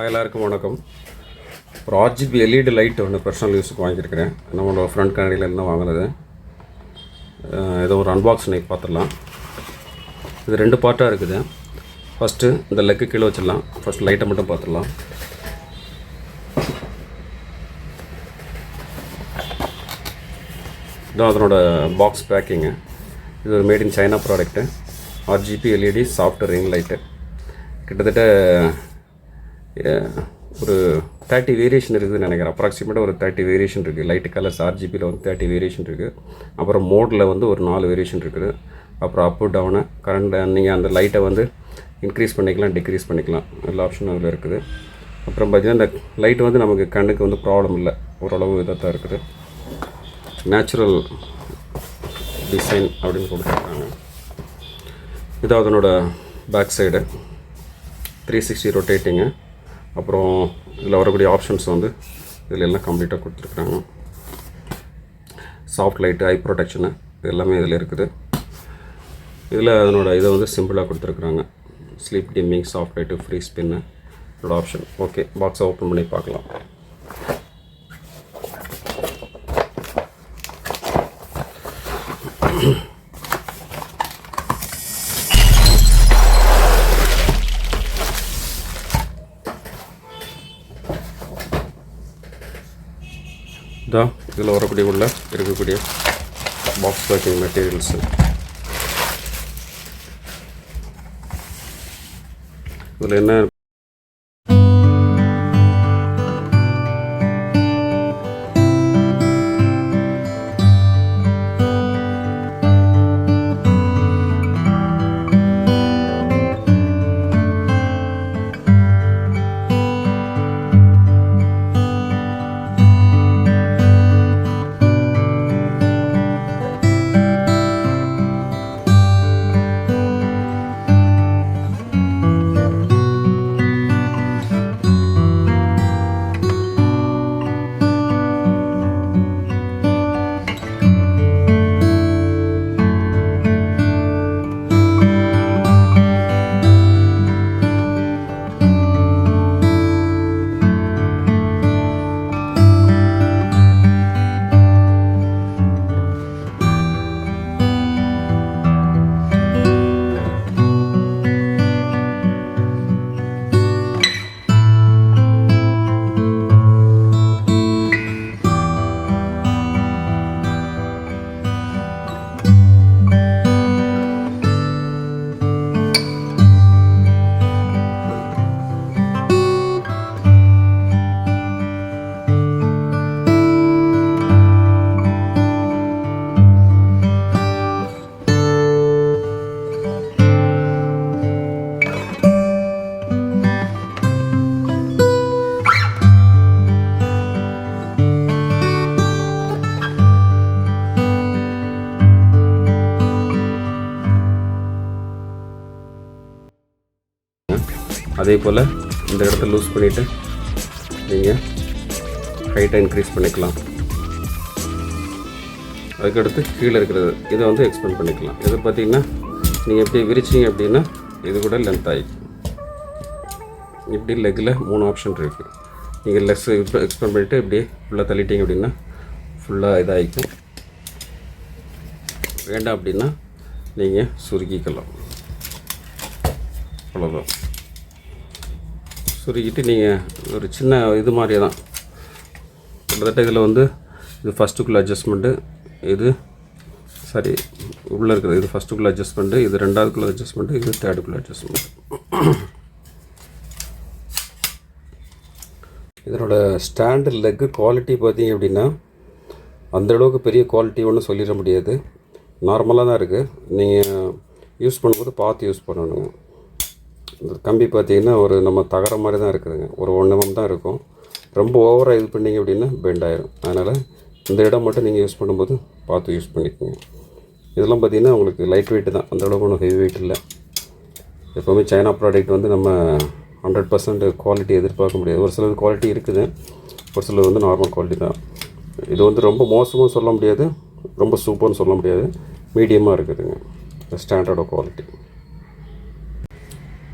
எல்லாருக்கும் வணக்கம். ஒரு RGB LED லைட் ஒன்று பர்சனல் யூஸுக்கு வாங்கியிருக்கிறேன். நம்மளோட ஃப்ரண்ட் கண்ணாடியிலேருந்து தான் வாங்கினது. ஏதோ ஒரு அன்பாக்ஸிங் பார்த்துடலாம். இது 2 பார்ட்டாக இருக்குது. ஃபஸ்ட்டு இந்த லெக்கு கீழே வச்சிடலாம். ஃபஸ்ட் லைட்டை மட்டும் பார்த்துடலாம். இதுதான் அதனோட பாக்ஸ் பேக்கிங்கு. இது ஒரு made in China product. RGB LED soft ring light. கிட்டத்தட்ட ஒரு 30 வேரியேஷன் இருக்குதுன்னு நினைக்கிறேன். அப்ராக்சிமேட்டாக ஒரு 30 வேரியேஷன் இருக்குது. லைட்டு கலர்ஸ் RGBயில் வந்து 30 வேரியேஷன் இருக்குது. அப்புறம் மோடில் வந்து ஒரு 4 வேரியேஷன் இருக்குது. அப்புறம் அப்பு டவுனு கரண்ட் நீங்கள் அந்த லைட்டை வந்து இன்க்ரீஸ் பண்ணிக்கலாம், டிக்ரீஸ் பண்ணிக்கலாம். எல்லா ஆப்ஷனும் அதில் இருக்குது. அப்புறம் பார்த்திங்கன்னா இந்த லைட் வந்து நமக்கு கண்ணுக்கு வந்து ப்ராப்ளம் இல்லை, ஓரளவு இதாக தான் இருக்குது. நேச்சுரல் டிசைன் அப்படின்னு கொடுத்துருக்காங்க. இது அதனோட பேக் சைடு 360 ரொட்டேட்டிங்கு. அப்புறம் இதில் வரக்கூடிய ஆப்ஷன்ஸ் வந்து இதில் எல்லாம் கம்ப்ளீட்டாக கொடுத்துருக்குறாங்க. சாஃப்ட் லைட்டு, ஐ ப்ரொடெக்ஷனு இது எல்லாமே இதில் இருக்குது. இதில் அதனோட இதை வந்து சிம்பிளாக கொடுத்துருக்குறாங்க. Sleep dimming, soft light, free spin இதோட ஆப்ஷன். ஓகே, பாக்ஸை ஓப்பன் பண்ணி பார்க்கலாம். இதான் இதில் வரக்கூடிய இருக்கக்கூடிய பாக்ஸ் பேக்கிங் மெட்டீரியல்ஸு. இதில் என்ன அதே போல் இந்த இடத்த லூஸ் பண்ணிவிட்டு நீங்கள் ஹைட்டை இன்க்ரீஸ் பண்ணிக்கலாம். அதுக்கடுத்து கீழே இருக்கிறது இதை வந்து எக்ஸ்பெண்ட் பண்ணிக்கலாம். இதை பார்த்திங்கன்னா நீங்கள் எப்படி விரிச்சிங்க அப்படின்னா இது கூட லென்த் ஆகிக்கும். இப்படி லெக்கில் 3 ஆப்ஷன் இருக்குது. நீங்கள் லெக்ஸ் எக்ஸ்பெண்ட் பண்ணிவிட்டு இப்படி ஃபுல்லாக தள்ளிட்டீங்க அப்படின்னா ஃபுல்லாக இதாகிக்கும். வேண்டாம் அப்படின்னா நீங்கள் சுருக்கிக்கலாம். அவ்வளோதான். சுருக்கிட்டு நீங்கள் ஒரு சின்ன இது மாதிரியே தான் கிட்டத்தட்ட இதில் வந்து இது ஃபஸ்ட்டுக்குள்ளே அட்ஜஸ்ட்மெண்ட்டு, இது சரி உள்ளே இருக்கிறது இது ஃபஸ்ட்டுக்குள்ளே அட்ஜஸ்ட்மெண்ட்டு, இது 2வதுக்குள்ளே அட்ஜஸ்ட்மெண்ட்டு, இது 3ர்டுக்குள்ளே அட்ஜஸ்ட்மெண்ட். இதனோட ஸ்டாண்டு லெக்கு குவாலிட்டி பார்த்திங்க அப்படின்னா அந்தளவுக்கு பெரிய குவாலிட்டி ஒன்றும் சொல்லிட முடியாது. நார்மலாக தான் இருக்குது. நீங்கள் யூஸ் பண்ணும்போது பார்த்து யூஸ் பண்ணணுங்க. இந்த கம்பி பார்த்திங்கன்னா ஒரு நம்ம தகர மாதிரி தான் இருக்குதுங்க. ஒரு 1 mm தான் இருக்கும். ரொம்ப ஓவராக இது பண்ணிங்க அப்படின்னா பெண்ட் ஆயிடும். அதனால் இந்த இடம் மட்டும் நீங்கள் யூஸ் பண்ணும்போது பார்த்து யூஸ் பண்ணிக்கோங்க. இதெல்லாம் பார்த்திங்கன்னா உங்களுக்கு லைட் வெயிட் தான், அந்தளவுக்கு ஒன்றும் ஹெவி வெயிட் இல்லை. எப்போவுமே சைனா ப்ராடக்ட் வந்து நம்ம 100% குவாலிட்டி எதிர்பார்க்க முடியாது. ஒரு சிலது குவாலிட்டி இருக்குது, ஒரு சிலது வந்து நார்மல் குவாலிட்டி தான். இது வந்து ரொம்ப மோசமும் சொல்ல முடியாது, ரொம்ப சூப்பர்னு சொல்ல முடியாது, மீடியமாக இருக்குதுங்க. Standard quality.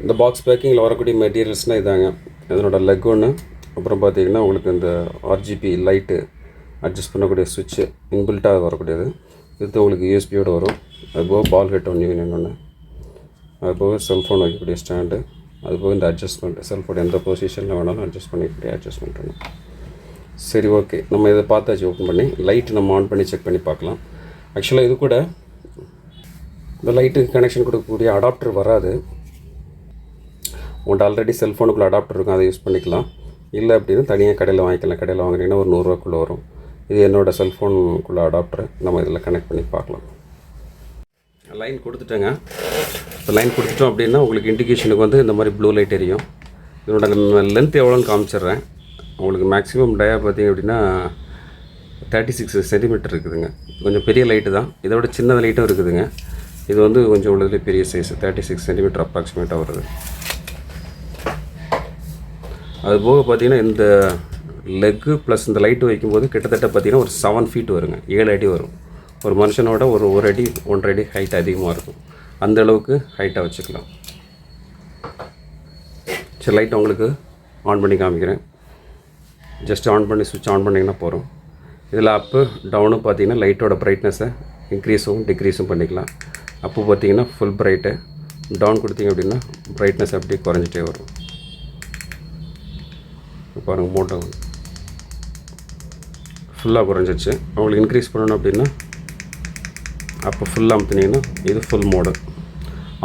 இந்த பாக்ஸ் பேக்கிங்கில் வரக்கூடிய மெட்டீரியல்ஸ்னால் இதாங்க. இதனோட லெக் ஒன்று. அப்புறம் பார்த்தீங்கன்னா உங்களுக்கு இந்த ஆர்ஜிபி லைட்டு அட்ஜஸ்ட் பண்ணக்கூடிய சுவிட்சு இன்பில்ட்டாக வரக்கூடியது. இது உங்களுக்கு யூஎஸ்பியோடு வரும். அதுபோக பால் ஹெட் ஒன்று யூனியன் ஒன்று. அதுபோக செல்ஃபோன் வைக்கக்கூடிய ஸ்டாண்டு. அதுபோக இந்த அட்ஜஸ்ட்மெண்ட் செல்ஃபோன் எந்த பொசிஷனில் வேணாலும் அட்ஜஸ்ட் பண்ணிக்கக்கூடிய அட்ஜஸ்ட்மெண்ட் ஒன்று. சரி, ஓகே. நம்ம இதை பார்த்தாச்சு. ஓப்பன் பண்ணி லைட்டு நம்ம ஆன் பண்ணி செக் பண்ணி பார்க்கலாம். ஆக்சுவலாக இது கூட இந்த லைட்டுக்கு கனெக்ஷன் கொடுக்கக்கூடிய அடாப்டர் வராது. உங்கள்கிட்ட ஆல்ரெடி செல்ஃபோனுக்குள்ளே அடாப்டர் இருக்கும், அதை யூஸ் பண்ணிக்கலாம். இல்லை அப்படின்னா தனியாக கடையில் வாங்கிக்கலாம். கடையில் வாங்கினீங்கன்னா ஒரு 100 ரூபாக்குள்ளே வரும். இது என்னோடய செல்ஃபோனுக்குள்ளே அடாப்டர். நம்ம இதில் கனெக்ட் பண்ணி பார்க்கலாம். லைன் கொடுத்துட்டேங்க. இப்போ லைன் கொடுத்துட்டோம் அப்படின்னா உங்களுக்கு இண்டிகேஷனுக்கு வந்து இந்த மாதிரி ப்ளூ லைட் எரியும். இதனோட லென்த் எவ்வளோன்னு காமிச்சிட்றேன். உங்களுக்கு மேக்ஸிமம் டயா பார்த்திங்க அப்படின்னா 36 சென்டிமீட்டர் இருக்குதுங்க. கொஞ்சம் பெரிய லைட்டு தான். இதை விட சின்ன லைட்டும் இருக்குதுங்க. இது வந்து கொஞ்சம் உள்ளதுலேயே பெரிய சைஸ் 36 சென்டிமீட்டர் அப்ராக்சிமேட்டாக வருது. அதுபோக பார்த்திங்கன்னா இந்த லெக்கு ப்ளஸ் இந்த லைட்டு வைக்கும்போது கிட்டத்தட்ட பார்த்திங்கன்னா ஒரு 7 ஃபீட் வருங்க. 7 அடி வரும். ஒரு மனுஷனோட ஒரு அடி 1.5 அடி ஹைட் அதிகமாக இருக்கும். அந்த அளவுக்கு ஹைட்டாக வச்சுக்கலாம். சரி, லைட் உங்களுக்கு ஆன் பண்ணி காமிக்கிறேன். ஜஸ்ட் ஆன் பண்ணி சுவிட்ச் ஆன் பண்ணிங்கன்னா போகிறோம். இதில் அப்பு டவுனு பார்த்திங்கன்னா லைட்டோட பிரைட்னஸை இன்க்ரீஸும் டிக்ரீஸும் பண்ணிக்கலாம். அப்போ பார்த்திங்கன்னா ஃபுல் பிரைட்டு, டவுன் கொடுத்தீங்க அப்படின்னா பிரைட்னஸ் அப்படியே குறைஞ்சிட்டே வரும். பாருங்கள், மோட்டோ ஃபுல்லாக குறைஞ்சிச்சு. உங்களுக்கு இன்க்ரீஸ் பண்ணணும் அப்படின்னா அப்போ ஃபுல்லாக அமுத்துனீங்கன்னா இது ஃபுல் மோடு.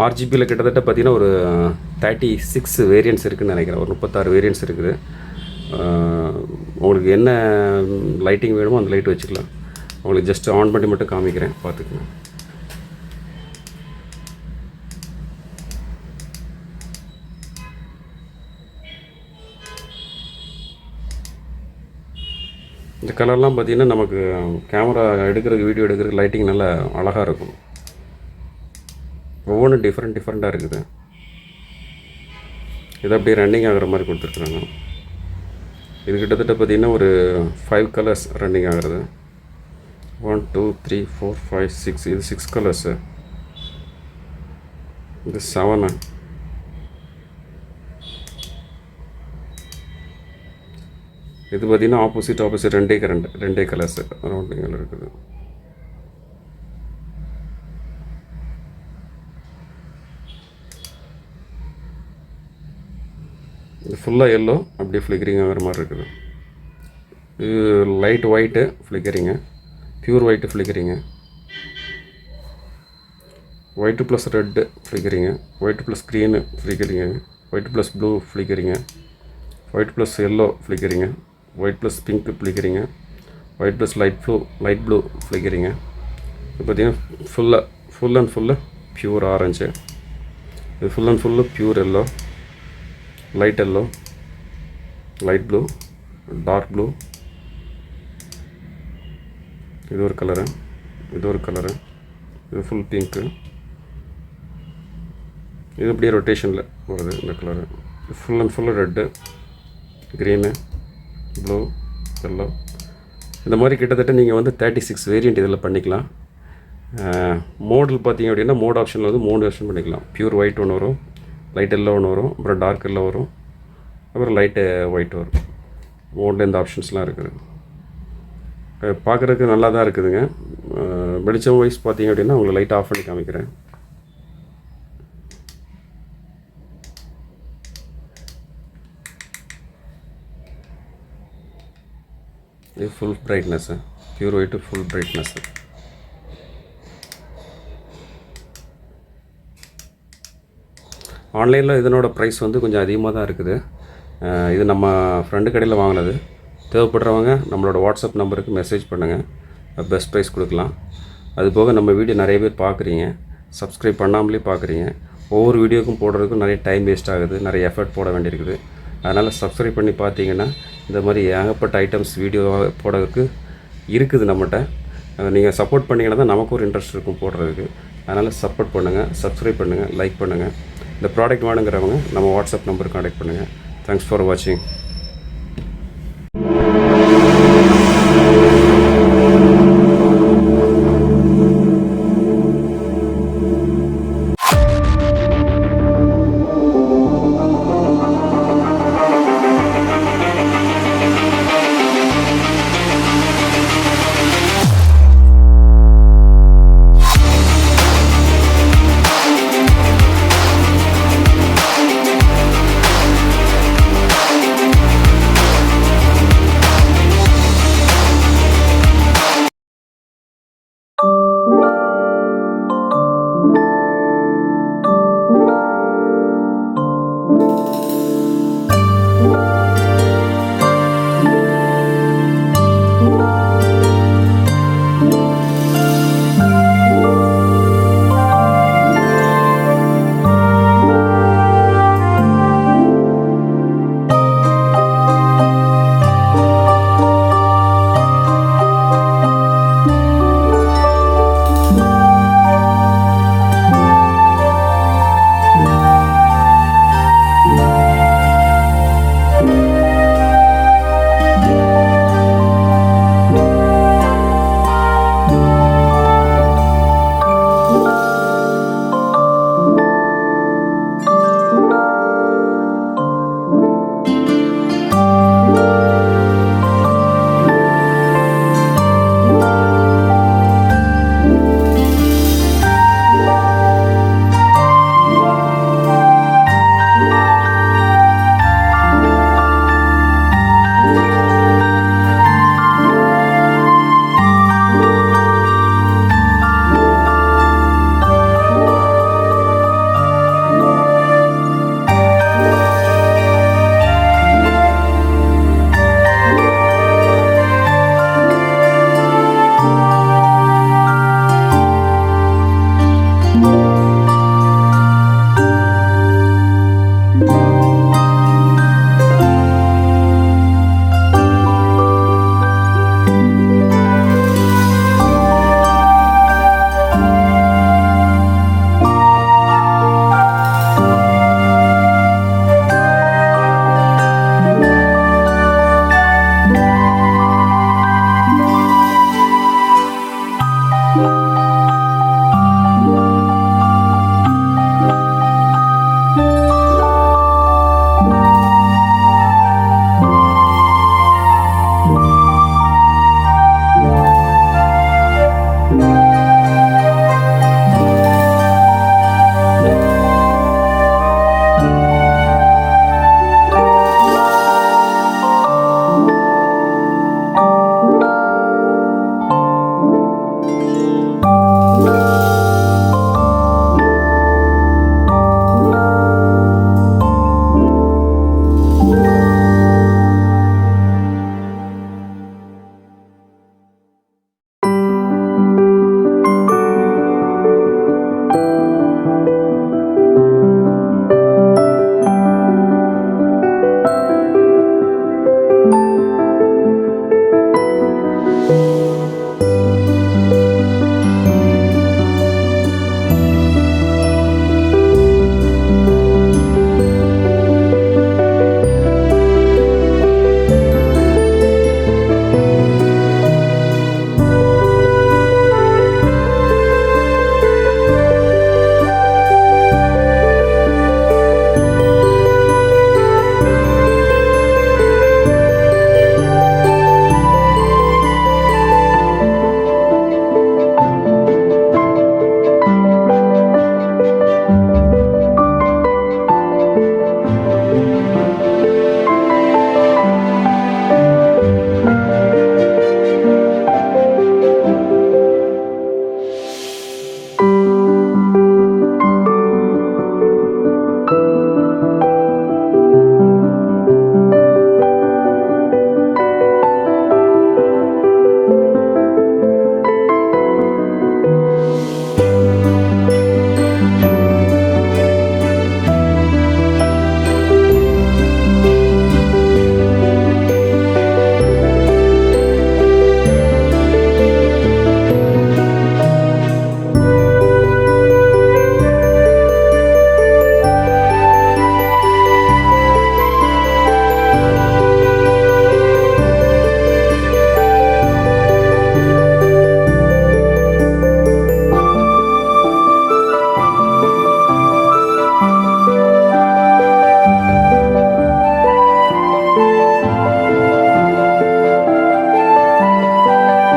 ஆர்ஜிபியில் கிட்டத்தட்ட பார்த்திங்கன்னா ஒரு 36 வேரியன்ட்ஸ் இருக்குதுன்னு நினைக்கிறேன். ஒரு 36 வேரியன்ட்ஸ் இருக்குது. உங்களுக்கு என்ன லைட்டிங் வேணுமோ அந்த லைட் வச்சுக்கலாம். உங்களுக்கு ஜஸ்ட் ஆன் பண்ணி மட்டும் காமிக்கிறேன், பார்த்துக்கங்க. இந்த கலர்லாம் பார்த்திங்கன்னா நமக்கு கேமரா எடுக்கிறதுக்கு, வீடியோ எடுக்கிறதுக்கு லைட்டிங் நல்லா அழகாக இருக்கும். ஒவ்வொன்றும் டிஃப்ரெண்ட்டாக இருக்குது. இது அப்படியே ரன்னிங் ஆகிற மாதிரி கொடுத்துருக்குறாங்க. இது கிட்டத்தட்ட பார்த்திங்கன்னா ஒரு 5 கலர்ஸ் ரன்னிங் ஆகிறது. 1 2 3 4 5 6. இது 6 கலர்ஸு. இது 7. இது பார்த்திங்கன்னா ஆப்போசிட் ரெண்டே கலர்ஸு ரவுண்டிங்கில் இருக்குது. இது ஃபுல்லாக எல்லோ அப்படியே ஃப்ளிக்கரிங் ஆகிற மாதிரி இருக்குது. இது light white flickering, pure white flickering, white plus red flickering, white plus green flickering, white plus blue flickering, white plus yellow flickering, white plus pink flickering, white plus light blue flickering. இது பார்த்திங்கன்னா full and full pure orange. இது full and full pure yellow, light yellow, light blue, dark blue. இது ஒரு colour, இது full pink. இது அப்படியே ரொட்டேஷனில் வருது இந்த colour. Full and full red, green, blue, yellow. இந்த மாதிரி கிட்டத்தட்ட நீங்கள் வந்து 36 வேரியண்ட் இதில் பண்ணிக்கலாம். மோடில் பார்த்தீங்க அப்படின்னா மோட் ஆப்ஷனில் வந்து 3 ஆப்ஷன் பண்ணிக்கலாம். பியூர் ஒயிட் ஒன்று வரும், லைட் எல்லோ ஒன்று வரும், அப்புறம் டார்க் எல்லோ வரும், அப்புறம் லைட்டு ஒயிட் வரும். மோடில் இந்த ஆப்ஷன்ஸ்லாம் இருக்குது. பார்க்குறதுக்கு நல்லா தான் இருக்குதுங்க. வெளிச்சம் வைஸ் பார்த்தீங்க அப்படின்னா உங்களை லைட் ஆஃப் பண்ணி காமிக்கிறேன். இது full brightness, pure white full brightness. ஆன்லைனில் இதனோட ப்ரைஸ் வந்து கொஞ்சம் அதிகமாக தான் இருக்குது. இது நம்ம ஃப்ரெண்டு கடையில் வாங்கினது. தேவைப்படுறவங்க நம்மளோட வாட்ஸ்அப் நம்பருக்கு மெசேஜ் பண்ணுங்கள், பெஸ்ட் ப்ரைஸ் கொடுக்கலாம். அதுபோக நம்ம வீடியோ நிறைய பேர் பார்க்குறீங்க, சப்ஸ்கிரைப் பண்ணாமலே பார்க்குறீங்க. ஒவ்வொரு வீடியோக்கும் போடுறதுக்கும் நிறைய டைம் வேஸ்ட் ஆகுது, நிறைய எஃபர்ட் போட வேண்டியிருக்குது. அதனால் சப்ஸ்கிரைப் பண்ணி பார்த்தீங்கன்னா இந்த மாதிரி ஏகப்பட்ட ஐட்டம்ஸ் வீடியோ போடுறதுக்கு இருக்குது நம்மகிட்ட. நீங்கள் சப்போர்ட் பண்ணிங்கன்னா தான் நமக்கு ஒரு இன்ட்ரெஸ்ட் இருக்கும் போடுறதுக்கு. அதனால் சப்போர்ட் பண்ணுங்கள், சப்ஸ்கிரைப் பண்ணுங்கள், லைக் பண்ணுங்கள். இந்த ப்ராடக்ட் வேணுங்கிறவங்க நம்ம வாட்ஸ்அப் நம்பருக்கு கான்டாக்ட் பண்ணுங்கள். தேங்க்ஸ் ஃபார் வாட்சிங். பண்ணுங்கள்.